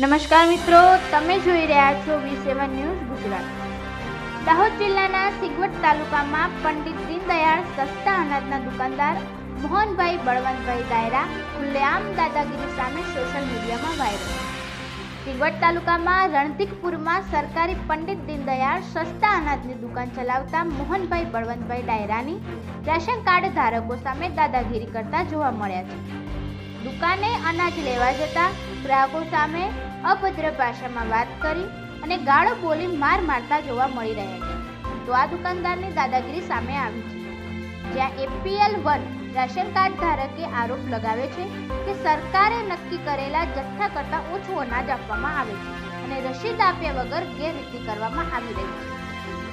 નમસ્કાર મિત્રો, તમે જોઈ રહ્યા છો V7 ન્યૂઝ ગુજરાત। દાહોદ જિલ્લાના સિગવડ તાલુકામાં પંડિત દીનદયાળ સસ્તા અનાજના દુકાનદાર મોહનભાઈ બળવંતભાઈ ડાયરા ખુલ્લેઆમ દાદાગીરી સામે સોશિયલ મીડિયામાં વાયરલ। સિગવડ તાલુકામાં રણધીકપુરમાં સરકારી પંડિત દીનદયાળ સસ્તા અનાજની દુકાન ચલાવતા મોહનભાઈ બળવંતભાઈ ડાયરાની રેશન કાર્ડ ધારકો સામે દાદાગીરી કરતા જોવા મળ્યા છે। દુકાને અનાજ લેવા જતા ગ્રાહકો સામે અભદ્ર ભાષામાં વાત કરી અને ગાળો બોલી માર મારતા જોવા મળી રહ્યા છે। તો આ દુકાનદારની દાદાગીરી સામે આવી છે, જ્યાં APL1 રેશન કાર્ડ ધારકે આરોપ લગાવ્યો છે કે સરકારે નક્કી કરેલા જથ્થા કરતાં ઓછું અનાજ આપવામાં આવે છે અને રસીદ આપ્યા વગર ગેરરીતિ કરવામાં આવી રહી છે।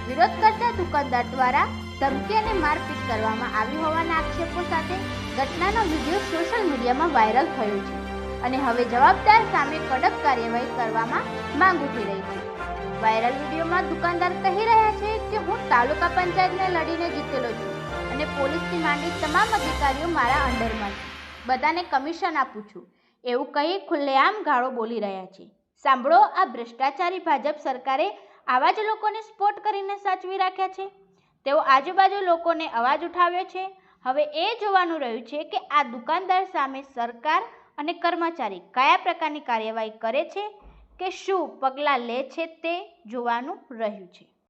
વિરોધ કરતા દુકાનદાર દ્વારા ધમકી અને મારપીટ કરવામાં આવી હોવાના આક્ષેપો સાથે ઘટનાનો વિડીયો સોશિયલ મીડિયામાં વાયરલ થયો છે અને હવે જવાબદાર સામે કડક કાર્યવાહી કરવામાં માંગ ઉઠી રહી છે। વાયરલ વિડીયોમાં દુકાનદાર કહી રહ્યા છે કે હું તાલુકા પંચાયતને લડીને જીતેલો છું અને પોલીસથી માંડી તમામ અધિકારીઓ મારા અંડરમાં છે, બધાને કમિશન આપું છું, એવું કહી ખુલ્લેઆમ ગાળો બોલી રહ્યા છે। સાંભળો, આ ભ્રષ્ટાચારી ભાજપ સરકારે આવા જ લોકોને સ્પોટ કરીને સાચવી રાખ્યા છે। તેઓ આજુબાજુ લોકોને અવાજ ઉઠાવ્યો છે। હવે એ જોવાનું રહ્યું છે કે આ દુકાનદાર સામે સરકાર અને કર્મચારી કયા પ્રકારની કાર્યવાહી કરે છે કે શું પગલાં લે છે, તે જોવાનું રહ્યું છે।